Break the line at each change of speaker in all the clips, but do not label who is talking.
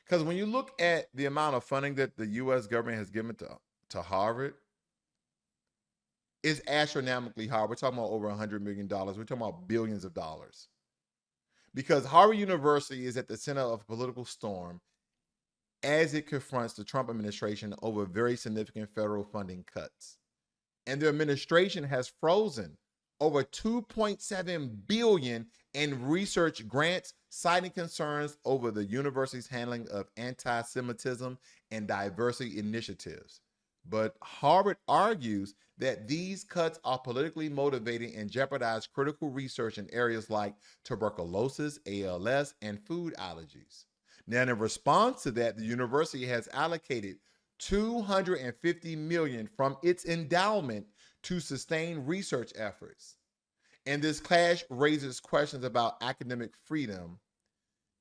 Because when you look at the amount of funding that the U.S. government has given to Harvard, it's astronomically high. We're talking about over $100 million. We're talking about billions of dollars. Because Harvard University is at the center of a political storm as it confronts the Trump administration over very significant federal funding cuts. And the administration has frozen over $2.7 billion in research grants, citing concerns over the university's handling of anti-Semitism and diversity initiatives. But Harvard argues that these cuts are politically motivated and jeopardize critical research in areas like tuberculosis, ALS, and food allergies. Now, in response to that, the university has allocated $250 million from its endowment to sustain research efforts. And this clash raises questions about academic freedom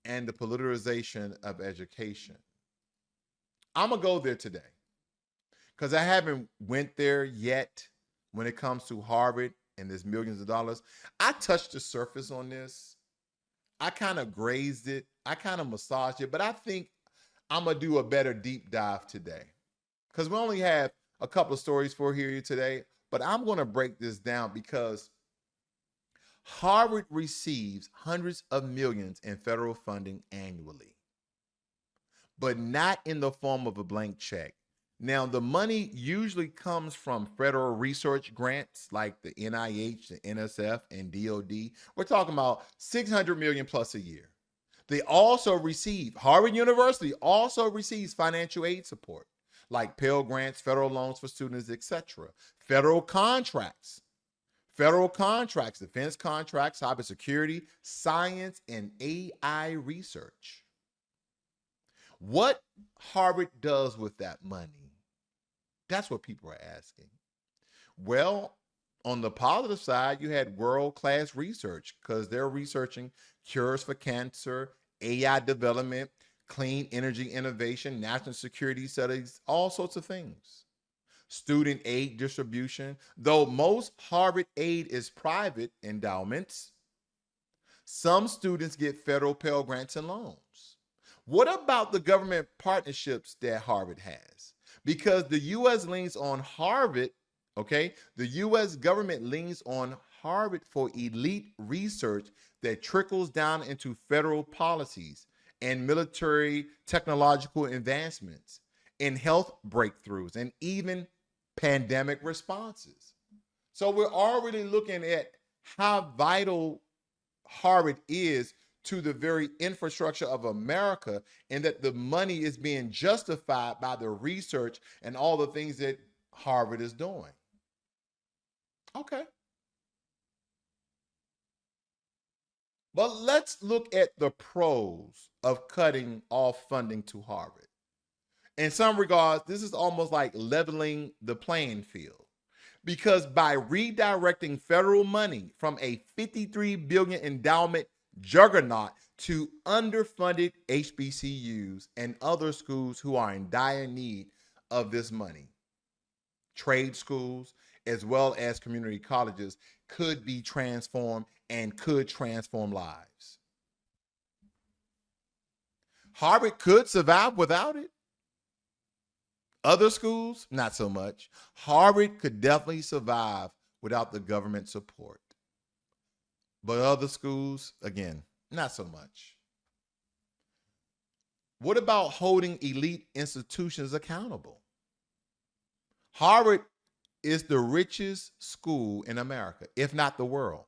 and the politicization of education. I'm going to go there today because I haven't went there yet when it comes to Harvard and this millions of dollars. I touched the surface on this. I kind of grazed it. I kind of massaged it, but I think I'm going to do a better deep dive today because we only have a couple of stories for here today, but I'm going to break this down because Harvard receives hundreds of millions in federal funding annually, but not in the form of a blank check. Now, the money usually comes from federal research grants like the NIH, the NSF, and DOD. We're talking about $600 million plus a year. They also receive, Harvard University also receives financial aid support like Pell Grants, federal loans for students, etc. Federal contracts, defense contracts, cybersecurity, science, and AI research. What Harvard does with that money? That's what people are asking. Well, on the positive side, you had world-class research because they're researching cures for cancer, AI development, clean energy innovation, national security studies, all sorts of things. Student aid distribution, though most Harvard aid is private endowments, some students get federal Pell Grants and loans. What about the government partnerships that Harvard has? Because the U.S. leans on Harvard, okay? The U.S. government leans on Harvard for elite research that trickles down into federal policies and military technological advancements, in health breakthroughs, and even pandemic responses. So we're already looking at how vital Harvard is to the very infrastructure of America, and that the money is being justified by the research and all the things that Harvard is doing. Okay. But let's look at the pros of cutting off funding to Harvard. In some regards, this is almost like leveling the playing field. Because by redirecting federal money from a $53 billion endowment juggernaut to underfunded HBCUs and other schools who are in dire need of this money, trade schools, as well as community colleges, could be transformed and could transform lives. Harvard could survive without it. Other schools, not so much. Harvard could definitely survive without the government support. But other schools, again, not so much. What about holding elite institutions accountable? Harvard is the richest school in America, if not the world.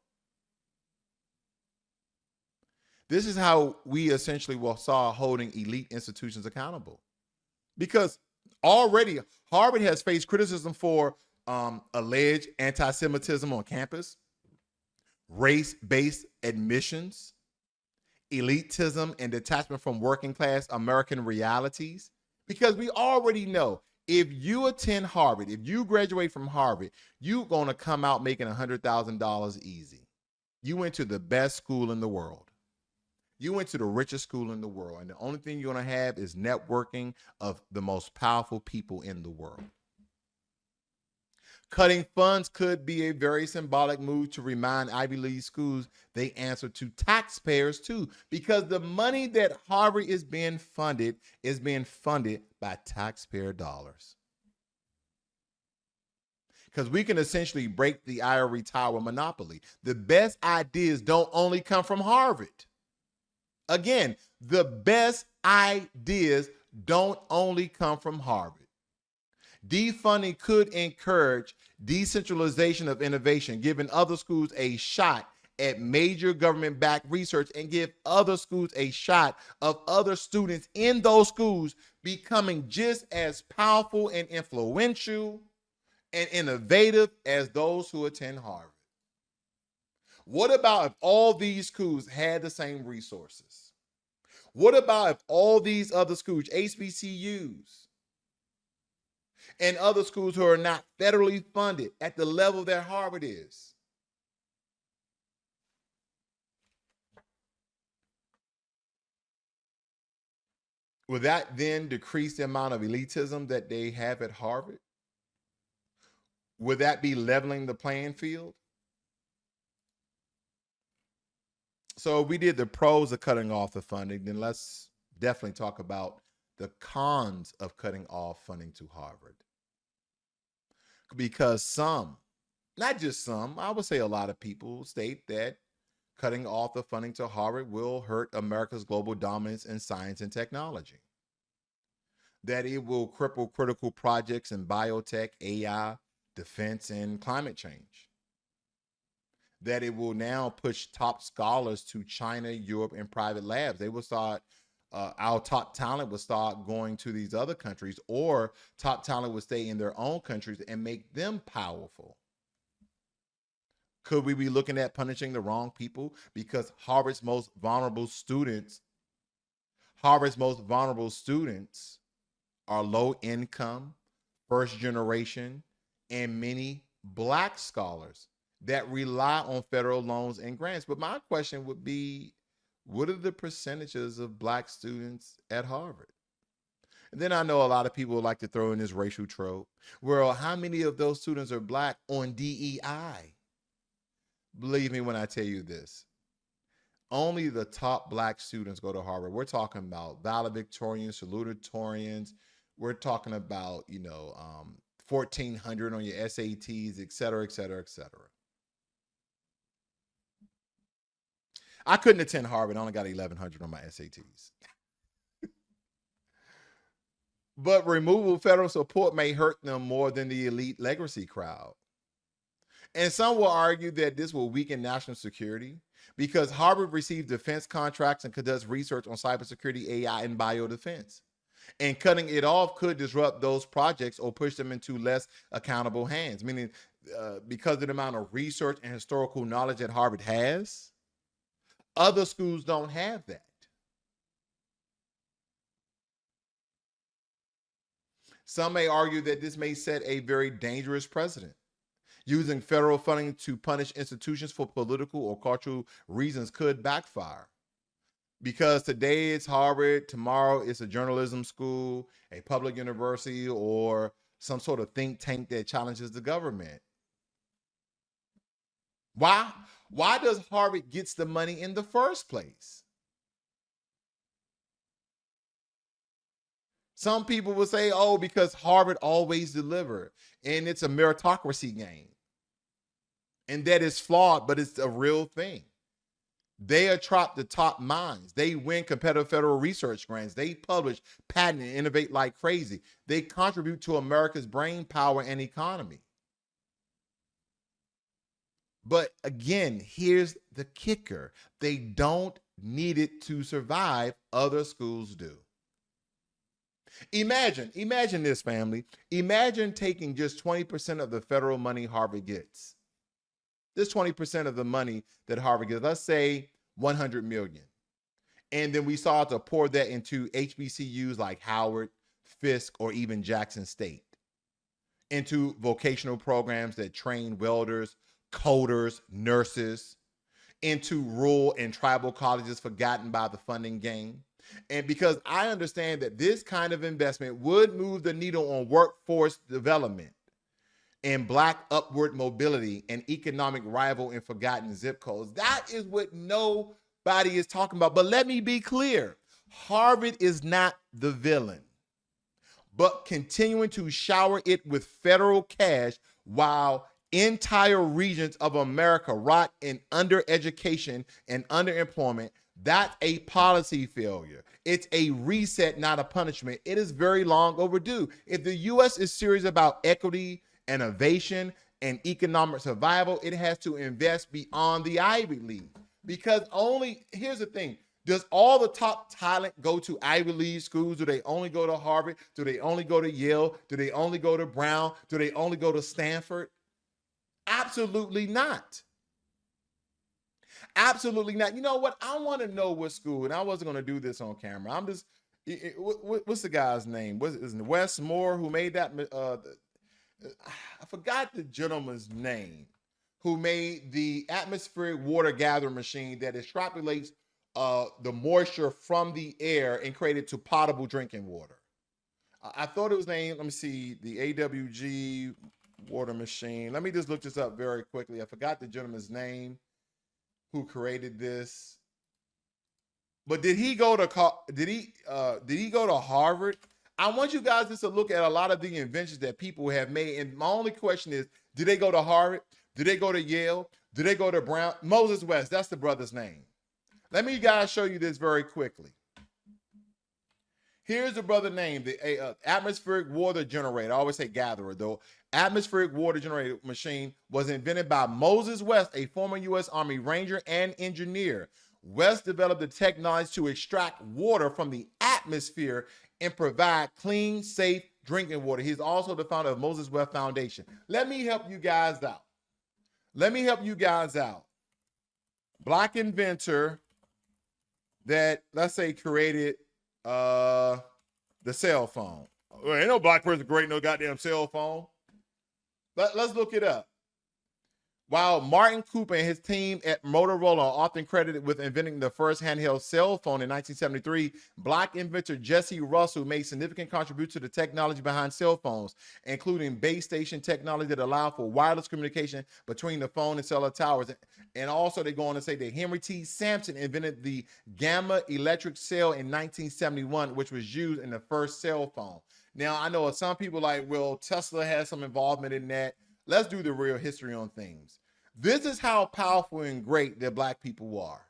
This is how we essentially saw holding elite institutions accountable. Because already Harvard has faced criticism for alleged anti-Semitism on campus, race-based admissions, elitism, and detachment from working class American realities. Because we already know if you attend Harvard, if you graduate from Harvard, you're going to come out making $100,000 easy. You went to the best school in the world. You went to the richest school in the world, and the only thing you're going to have is networking of the most powerful people in the world. Cutting funds could be a very symbolic move to remind Ivy League schools they answer to taxpayers too, because the money that Harvard is being funded by taxpayer dollars. Because we can essentially break the ivory tower monopoly. The best ideas don't only come from Harvard. Again, the best ideas don't only come from Harvard. Defunding could encourage decentralization of innovation, giving other schools a shot at major government-backed research and give other schools a shot of other students in those schools becoming just as powerful and influential and innovative as those who attend Harvard. What about if all these schools had the same resources? What about if all these other schools, HBCUs, and other schools who are not federally funded at the level that Harvard is? Would that then decrease the amount of elitism that they have at Harvard? Would that be leveling the playing field? So we did the pros of cutting off the funding. Then let's definitely talk about the cons of cutting off funding to Harvard. Because some, not just some, I would say a lot of people state that cutting off the funding to Harvard will hurt America's global dominance in science and technology. That it will cripple critical projects in biotech, AI, defense, and climate change. That it will now push top scholars to China, Europe, and private labs. They will start, our top talent will start going to these other countries, or top talent will stay in their own countries and make them powerful. Could we be looking at punishing the wrong people? Because Harvard's most vulnerable students are low income, first generation, and many Black scholars that rely on federal loans and grants. But my question would be, what are the percentages of Black students at Harvard? And then I know a lot of people like to throw in this racial trope. Well, how many of those students are Black on DEI? Believe me when I tell you this. Only the top Black students go to Harvard. We're talking about valedictorians, salutatorians. We're talking about, 1,400 on your SATs, et cetera, et cetera, et cetera. I couldn't attend Harvard. I only got 1,100 on my SATs. But removal of federal support may hurt them more than the elite legacy crowd. And some will argue that this will weaken national security because Harvard receives defense contracts and conducts research on cybersecurity, AI, and biodefense. And cutting it off could disrupt those projects or push them into less accountable hands, meaning because of the amount of research and historical knowledge that Harvard has, other schools don't have that. Some may argue that this may set a very dangerous precedent. Using federal funding to punish institutions for political or cultural reasons could backfire. Because today it's Harvard, tomorrow it's a journalism school, a public university, or some sort of think tank that challenges the government. Why? Why does Harvard get the money in the first place? Some people will say, oh, because Harvard always delivered, and it's a meritocracy game. And that is flawed, but it's a real thing. They attract the top minds. They win competitive federal research grants. They publish, patent, and innovate like crazy. They contribute to America's brain power and economy. But again, here's the kicker. They don't need it to survive. Other schools do. Imagine this, family. Imagine taking just 20% of the federal money Harvard gets. This 20% of the money that Harvard gets, let's say 100 million. And then we start to pour that into HBCUs like Howard, Fisk, or even Jackson State, into vocational programs that train welders, coders, nurses, into rural and tribal colleges forgotten by the funding game. And because I understand that this kind of investment would move the needle on workforce development, and Black upward mobility, an economic rival in forgotten zip codes. That is what nobody is talking about. But let me be clear. Harvard is not the villain, but continuing to shower it with federal cash while entire regions of America rot in undereducation and underemployment, that's a policy failure. It's a reset, not a punishment. It is very long overdue. If the U.S. is serious about equity, innovation, and economic survival, it has to invest beyond the Ivy League. Because here's the thing, does all the top talent go to Ivy League schools? Do they only go to Harvard? Do they only go to Yale? Do they only go to Brown? Do they only go to Stanford? Absolutely not. Absolutely not. You know what? I want to know what school, and I wasn't going to do this on camera. I'm just, what's the guy's name? Was it Wes Moore who made that? I forgot the gentleman's name who made the atmospheric water gathering machine that extrapolates the moisture from the air and created to potable drinking water. I thought it was named, let me see, the AWG water machine. Let me just look this up very quickly. I forgot the gentleman's name who created this. But did he go to Harvard? I want you guys just to look at a lot of the inventions that people have made. And my only question is, did they go to Harvard? Did they go to Yale? Did they go to Brown? Moses West, that's the brother's name. Let me guys show you this very quickly. Here's the brother name, the atmospheric water generator. I always say gatherer, though. Atmospheric water generator machine was invented by Moses West, a former U.S. Army Ranger and engineer. West developed the technology to extract water from the atmosphere and provide clean, safe drinking water. He's also the founder of Moses West Foundation. Let me help you guys out. Black inventor that, let's say, created the cell phone. Well, ain't no black person creating no goddamn cell phone. Let's look it up. While Martin Cooper and his team at Motorola are often credited with inventing the first handheld cell phone in 1973, Black inventor Jesse Russell made significant contributions to the technology behind cell phones, including base station technology that allowed for wireless communication between the phone and cellular towers. And also they go on to say that Henry T. Sampson invented the gamma electric cell in 1971, which was used in the first cell phone. Now, I know some people like, well, Tesla has some involvement in that. Let's do the real history on things. This is how powerful and great that Black people are.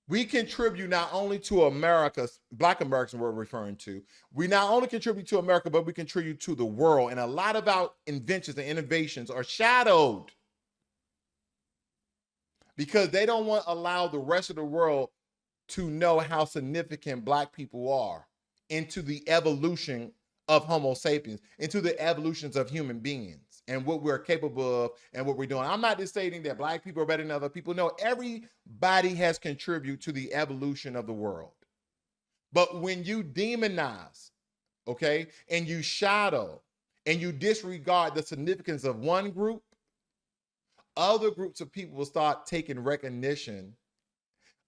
We contribute not only to America's, Black Americans we're referring to, we not only contribute to America, but we contribute to the world. And a lot of our inventions and innovations are shadowed because they don't want to allow the rest of the world to know how significant Black people are into the evolution of Homo sapiens, into the evolutions of human beings and what we're capable of and what we're doing. I'm not just stating that Black people are better than other people. No, everybody has contributed to the evolution of the world. But when you demonize, okay, and you shadow and you disregard the significance of one group, other groups of people will start taking recognition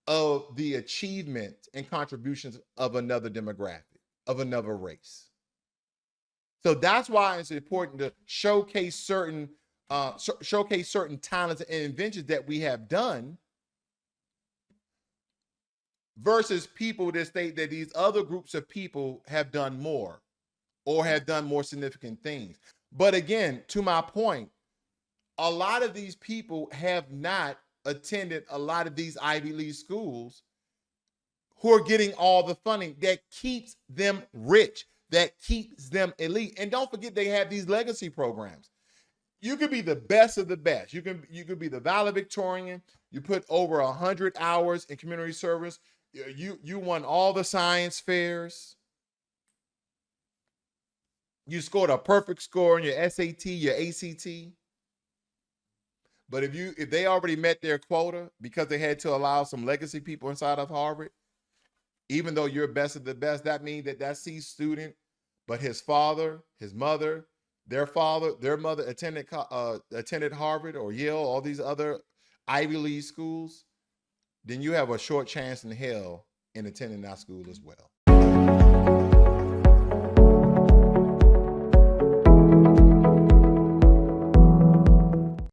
of the achievement and contributions of another demographic, of another race. So that's why it's important to showcase certain talents and inventions that we have done versus people that state that these other groups of people have done more or have done more significant things. But again, to my point, a lot of these people have not attended a lot of these Ivy League schools who are getting all the funding that keeps them rich, that keeps them elite. And don't forget, they have these legacy programs. You could be the best of the best. You could be the valedictorian. You put over 100 hours in community service. You won all the science fairs. You scored a perfect score on your SAT, your ACT. But if they already met their quota because they had to allow some legacy people inside of Harvard, even though you're best of the best, that means that C student, but his father, his mother, their father, their mother attended Harvard or Yale, all these other Ivy League schools, then you have a short chance in hell in attending that school as well.